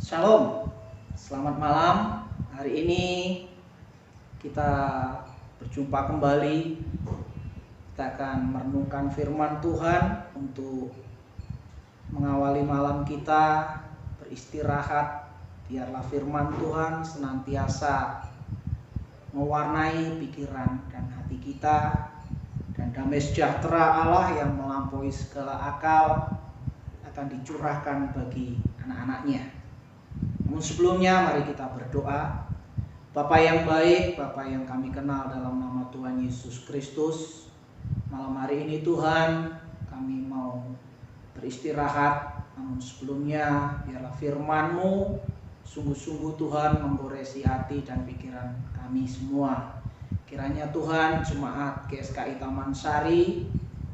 Shalom, selamat malam. Hari ini kita berjumpa kembali. Kita akan merenungkan firman Tuhan untuk mengawali malam kita beristirahat. Biarlah firman Tuhan senantiasa mewarnai pikiran dan hati kita, dan damai sejahtera Allah yang melampaui segala akal akan dicurahkan bagi anak-anaknya. Namun sebelumnya mari kita berdoa. Bapa yang baik, Bapa yang kami kenal dalam nama Tuhan Yesus Kristus, malam hari ini Tuhan kami mau beristirahat. Namun sebelumnya biarlah firman-Mu sungguh-sungguh Tuhan menggoresi hati dan pikiran kami semua. Kiranya Tuhan jemaat GSKI Taman Sari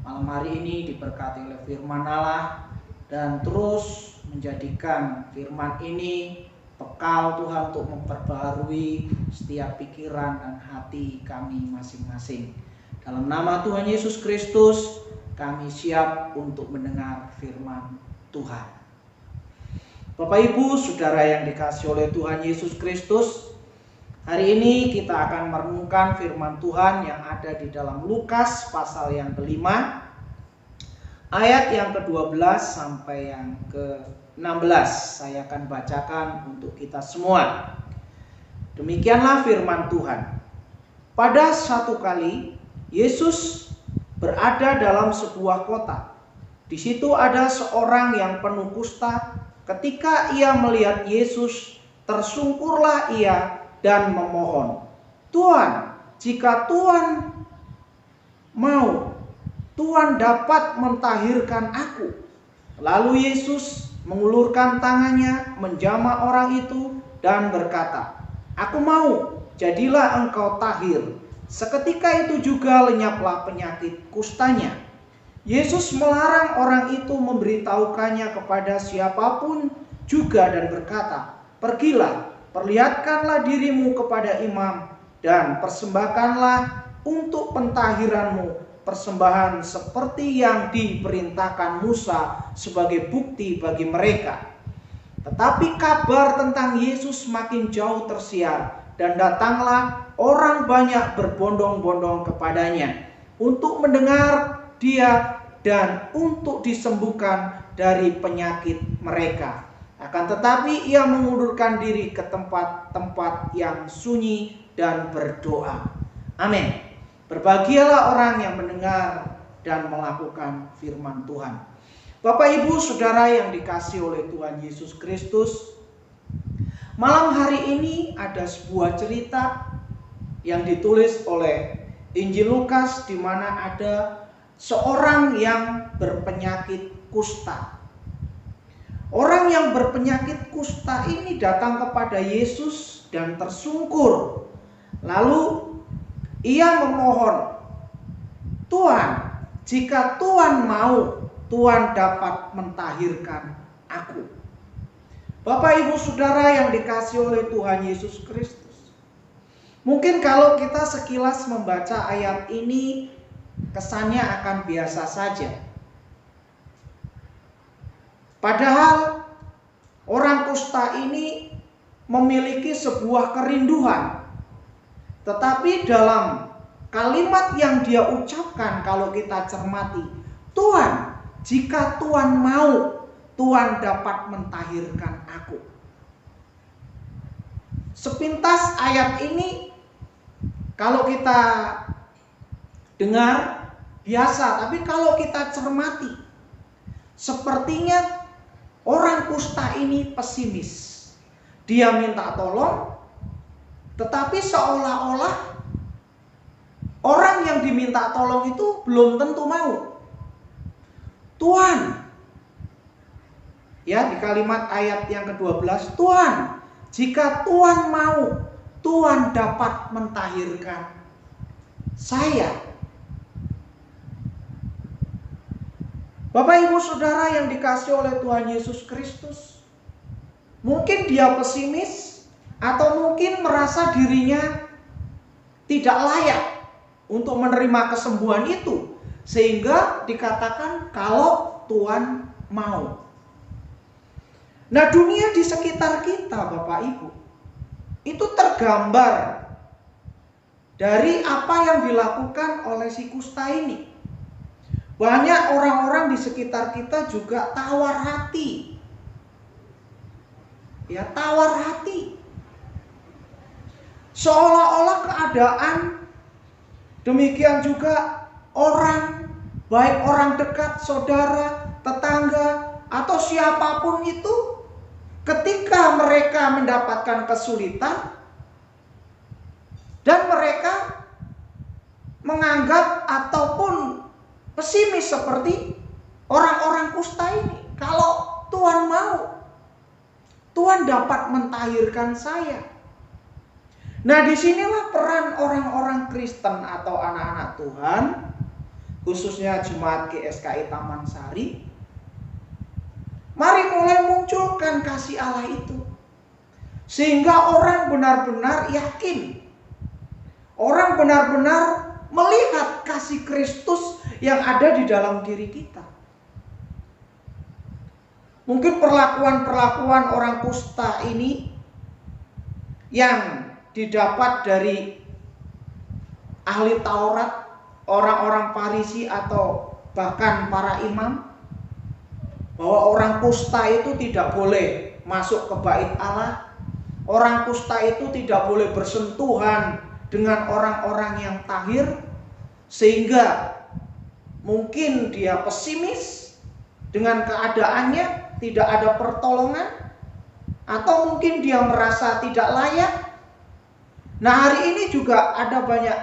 malam hari ini diberkati oleh firman Allah dan terus menjadikan firman ini bekal Tuhan untuk memperbaharui setiap pikiran dan hati kami masing-masing. Dalam nama Tuhan Yesus Kristus kami siap untuk mendengar firman Tuhan. Bapak Ibu Saudara yang dikasihi oleh Tuhan Yesus Kristus, hari ini kita akan merenungkan firman Tuhan yang ada di dalam Lukas pasal yang kelima, ayat yang ke-12 sampai yang ke-16. Saya akan bacakan untuk kita semua. Demikianlah firman Tuhan. Pada satu kali Yesus berada dalam sebuah kota. Di situ ada seorang yang penuh kusta. Ketika ia melihat Yesus, tersungkurlah ia dan memohon, "Tuhan, jika Tuhan mau, Tuhan dapat mentahirkan aku." Lalu Yesus mengulurkan tangannya, menjamah orang itu dan berkata, "Aku mau, jadilah engkau tahir." Seketika itu juga lenyaplah penyakit kustanya. Yesus melarang orang itu memberitahukannya kepada siapapun juga dan berkata, "Pergilah, perlihatkanlah dirimu kepada imam dan persembahkanlah untuk pentahiranmu persembahan seperti yang diperintahkan Musa sebagai bukti bagi mereka." Tetapi kabar tentang Yesus makin jauh tersiar, dan datanglah orang banyak berbondong-bondong kepadanya untuk mendengar dia dan untuk disembuhkan dari penyakit mereka. Akan tetapi ia mengundurkan diri ke tempat-tempat yang sunyi dan berdoa. Amin. Berbahagialah orang yang mendengar dan melakukan firman Tuhan. Bapak Ibu Saudara yang dikasihi oleh Tuhan Yesus Kristus, malam hari ini ada sebuah cerita yang ditulis oleh Injil Lukas, di mana ada seorang yang berpenyakit kusta. Orang yang berpenyakit kusta ini datang kepada Yesus dan tersungkur. Lalu ia memohon, "Tuhan, jika Tuhan mau, Tuhan dapat mentahirkan aku." Bapak Ibu Saudara yang dikasihi oleh Tuhan Yesus Kristus, mungkin kalau kita sekilas membaca ayat ini kesannya akan biasa saja. Padahal orang kusta ini memiliki sebuah kerinduan. Tetapi dalam kalimat yang dia ucapkan, kalau kita cermati, "Tuhan, jika Tuhan mau, Tuhan dapat mentahirkan aku." Sepintas ayat ini kalau kita dengar biasa, tapi kalau kita cermati, sepertinya orang kusta ini pesimis. Dia minta tolong, tetapi seolah-olah orang yang diminta tolong itu belum tentu mau. "Tuhan," ya, di kalimat ayat yang ke-12, "Tuhan, jika Tuhan mau, Tuhan dapat mentahirkan saya." Bapak Ibu Saudara yang dikasihi oleh Tuhan Yesus Kristus, mungkin dia pesimis atau mungkin merasa dirinya tidak layak untuk menerima kesembuhan itu, sehingga dikatakan kalau Tuhan mau. Nah, dunia di sekitar kita, Bapak Ibu, itu tergambar dari apa yang dilakukan oleh si kusta ini. Banyak orang-orang di sekitar kita juga tawar hati. Ya, tawar hati. Seolah-olah keadaan, demikian juga orang, baik orang dekat, saudara, tetangga, atau siapapun itu, ketika mereka mendapatkan kesulitan dan mereka menganggap ataupun pesimis seperti orang-orang kusta ini. Kalau Tuhan mau, Tuhan dapat mentahirkan saya. Nah, disinilah peran orang-orang Kristen atau anak-anak Tuhan, khususnya Jemaat GSKI Taman Sari. Mari mulai munculkan kasih Allah itu, sehingga orang benar-benar yakin, orang benar-benar melihat kasih Kristus yang ada di dalam diri kita. Mungkin perlakuan-perlakuan orang kusta ini yang didapat dari ahli Taurat, orang-orang Farisi atau bahkan para imam, bahwa orang kusta itu tidak boleh masuk ke bait Allah, orang kusta itu tidak boleh bersentuhan dengan orang-orang yang tahir, sehingga mungkin dia pesimis dengan keadaannya, tidak ada pertolongan, atau mungkin dia merasa tidak layak. Nah, hari ini juga ada banyak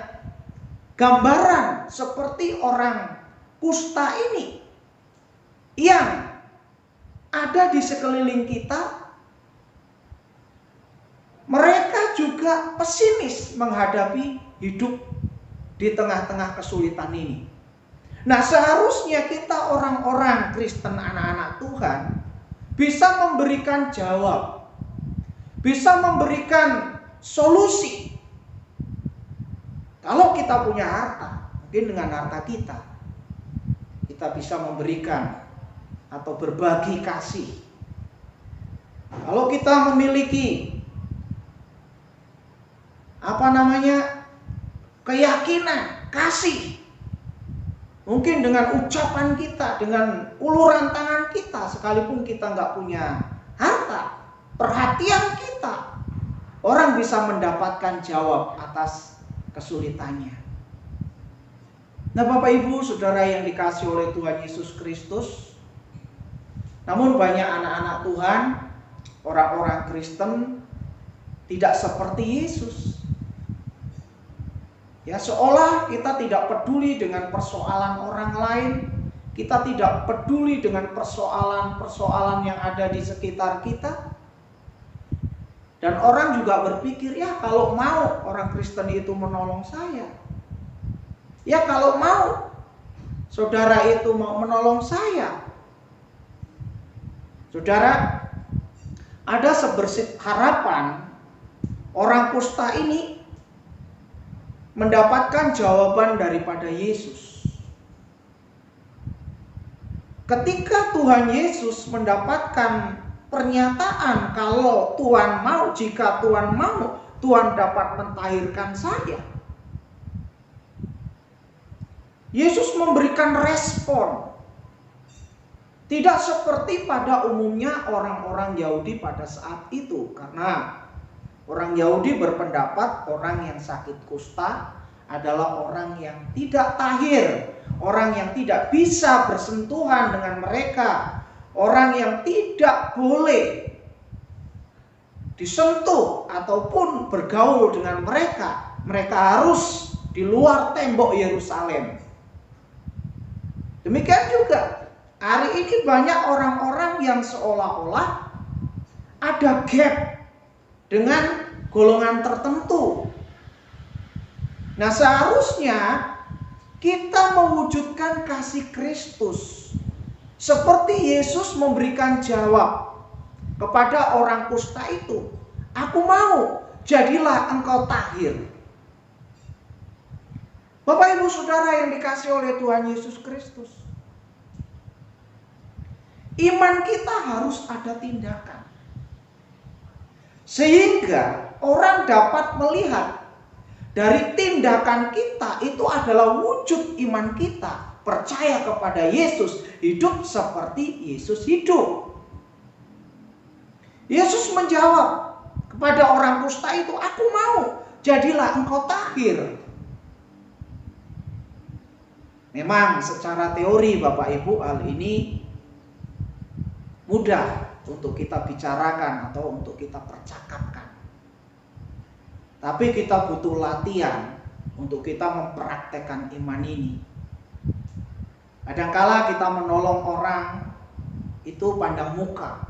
gambaran seperti orang kusta ini yang ada di sekeliling kita. Mereka juga pesimis menghadapi hidup di tengah-tengah kesulitan ini. Nah, seharusnya kita orang-orang Kristen, anak-anak Tuhan, bisa memberikan jawab, bisa memberikan solusi. Kalau kita punya harta, mungkin dengan harta kita bisa memberikan atau berbagi kasih. Kalau kita memiliki keyakinan, kasih, mungkin dengan ucapan kita, dengan uluran tangan kita, sekalipun kita nggak punya harta, perhatian kita, orang bisa mendapatkan jawab atas kesulitannya. Nah, Bapak Ibu Saudara yang dikasihi oleh Tuhan Yesus Kristus, namun banyak anak-anak Tuhan, orang-orang Kristen tidak seperti Yesus. Ya, seolah kita tidak peduli dengan persoalan orang lain, kita tidak peduli dengan persoalan-persoalan yang ada di sekitar kita. Dan orang juga berpikir, ya kalau mau orang Kristen itu menolong saya, ya kalau mau saudara itu mau menolong saya. Saudara, ada sebersih harapan orang kusta ini mendapatkan jawaban daripada Yesus. Ketika Tuhan Yesus mendapatkan pernyataan kalau Tuhan mau, jika Tuhan mau, Tuhan dapat mentahirkan saya. Yesus memberikan respon. Tidak seperti pada umumnya orang-orang Yahudi pada saat itu. Karena orang Yahudi berpendapat orang yang sakit kusta adalah orang yang tidak tahir, orang yang tidak bisa bersentuhan dengan mereka, orang yang tidak boleh disentuh ataupun bergaul dengan mereka. Mereka harus di luar tembok Yerusalem. Demikian juga hari ini banyak orang-orang yang seolah-olah ada gap dengan golongan tertentu. Nah, seharusnya kita mewujudkan kasih Kristus seperti Yesus memberikan jawab kepada orang kusta itu. Aku mau, jadilah engkau tahir. Bapak Ibu Saudara yang dikasihi oleh Tuhan Yesus Kristus, iman kita harus ada tindakan. Sehingga orang dapat melihat dari tindakan kita itu adalah wujud iman kita. Percaya kepada Yesus, hidup seperti Yesus hidup. Yesus menjawab kepada orang kusta itu, "Aku mau, jadilah engkau tahir." Memang secara teori Bapak Ibu hal ini mudah untuk kita bicarakan atau untuk kita percakapkan. Tapi kita butuh latihan untuk kita mempraktekkan iman ini. Kadangkala kita menolong orang itu pandang muka.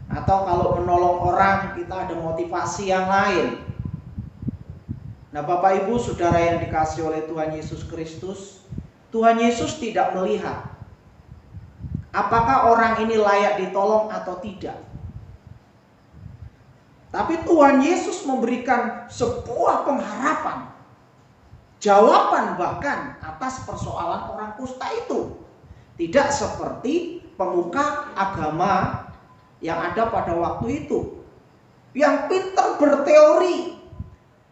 Atau kalau menolong orang kita ada motivasi yang lain. Nah, Bapak Ibu Saudara yang dikasihi oleh Tuhan Yesus Kristus, Tuhan Yesus tidak melihat apakah orang ini layak ditolong atau tidak. Tapi Tuhan Yesus memberikan sebuah pengharapan, jawaban bahkan atas persoalan orang kusta itu. Tidak seperti pemuka agama yang ada pada waktu itu, yang pintar berteori,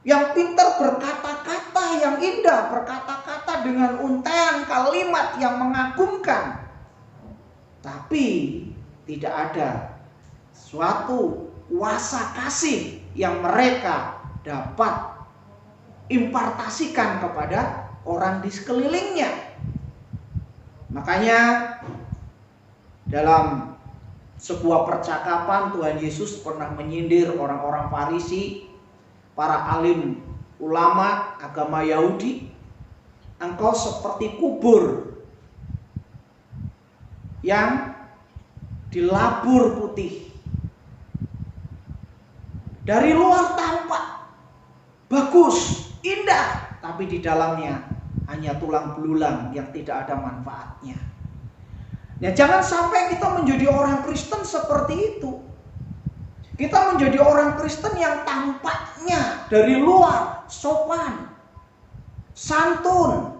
yang pintar berkata-kata yang indah, berkata-kata dengan untaian kalimat yang mengagumkan. Tapi tidak ada suatu kuasa kasih yang mereka dapat impartasikan kepada orang di sekelilingnya. Makanya dalam sebuah percakapan Tuhan Yesus pernah menyindir orang-orang Farisi, para alim ulama agama Yahudi. Engkau seperti kubur yang dilabur putih. Dari luar tampak bagus, indah, tapi di dalamnya hanya tulang belulang yang tidak ada manfaatnya. Ya, jangan sampai kita menjadi orang Kristen seperti itu. Kita menjadi orang Kristen yang tampaknya dari luar sopan, santun,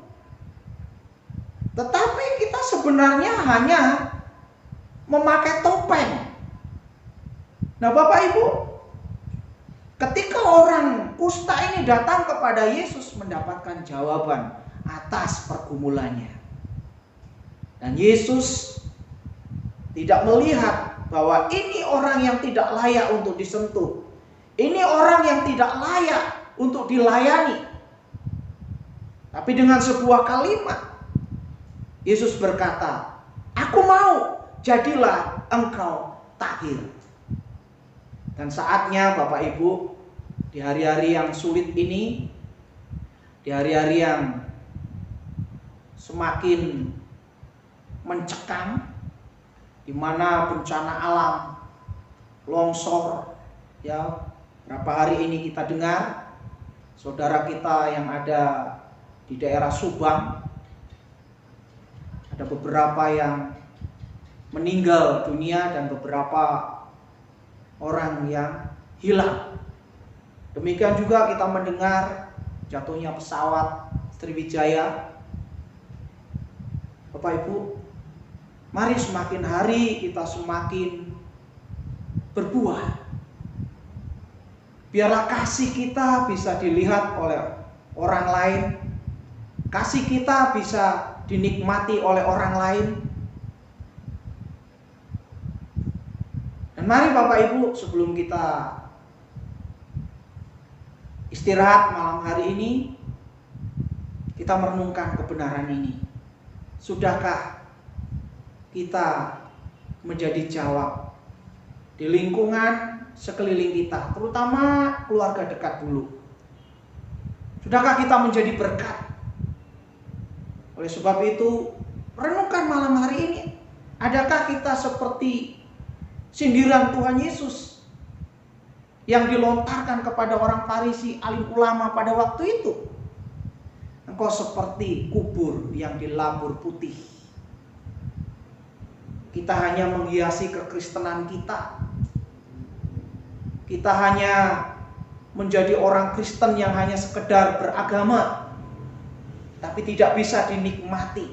tetapi kita sebenarnya hanya memakai topeng. Nah, Bapak Ibu, ketika orang kusta ini datang kepada Yesus mendapatkan jawaban atas pergumulannya. Dan Yesus tidak melihat bahwa ini orang yang tidak layak untuk disentuh. Ini orang yang tidak layak untuk dilayani. Tapi dengan sebuah kalimat, Yesus berkata, "Aku mau, jadilah engkau tahir." Dan saatnya Bapak Ibu, di hari-hari yang sulit ini, di hari-hari yang semakin mencekam, di mana bencana alam, longsor, ya, berapa hari ini kita dengar saudara kita yang ada di daerah Subang, ada beberapa yang meninggal dunia dan beberapa orang yang hilang. Demikian juga kita mendengar jatuhnya pesawat Sriwijaya. Bapak Ibu, mari semakin hari kita semakin berbuah. Biarlah kasih kita bisa dilihat oleh orang lain. Kasih kita bisa dinikmati oleh orang lain. Dan mari Bapak Ibu, sebelum kita istirahat malam hari ini, kita merenungkan kebenaran ini. Sudahkah kita menjadi jawab di lingkungan sekeliling kita, terutama keluarga dekat dulu? Sudahkah kita menjadi berkat? Oleh sebab itu, renungkan malam hari ini. Adakah kita seperti sindiran Tuhan Yesus yang dilontarkan kepada orang Farisi, alim ulama pada waktu itu? Engkau seperti kubur yang dilabur putih. Kita hanya menghiasi kekristenan kita. Kita hanya menjadi orang Kristen yang hanya sekedar beragama, tapi tidak bisa dinikmati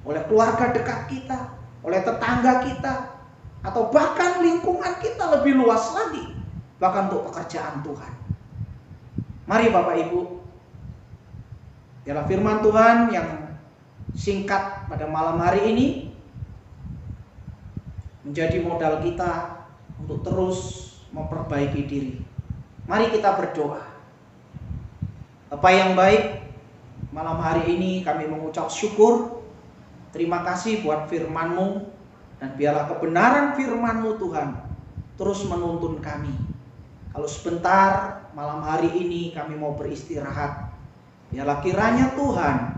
oleh keluarga dekat kita, oleh tetangga kita, atau bahkan lingkungan kita lebih luas lagi, bahkan untuk pekerjaan Tuhan. Mari Bapak Ibu, biarlah firman Tuhan yang singkat pada malam hari ini menjadi modal kita untuk terus memperbaiki diri. Mari kita berdoa. Bapa yang baik, malam hari ini kami mengucap syukur. Terima kasih buat firman-Mu, dan biarlah kebenaran firman-Mu Tuhan terus menuntun kami. Kalau sebentar malam hari ini kami mau beristirahat, biarlah kiranya Tuhan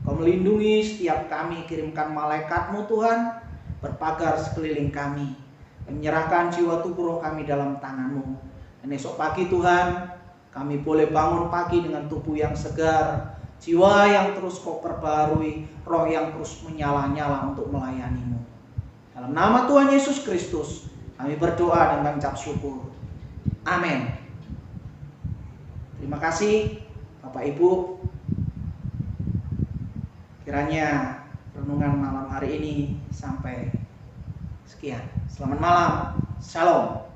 Kau melindungi setiap kami, kirimkan malaikat-Mu Tuhan berpagar sekeliling kami, dan menyerahkan jiwa tubuh roh kami dalam tangan-Mu. Dan esok pagi Tuhan, kami boleh bangun pagi dengan tubuh yang segar, jiwa yang terus Kau perbarui, roh yang terus menyala-nyala untuk melayani-Mu. Dalam nama Tuhan Yesus Kristus kami berdoa dan mengucap syukur. Amin. Terima kasih Bapak Ibu. Kiranya renungan malam hari ini sampai sekian. Selamat malam. Shalom.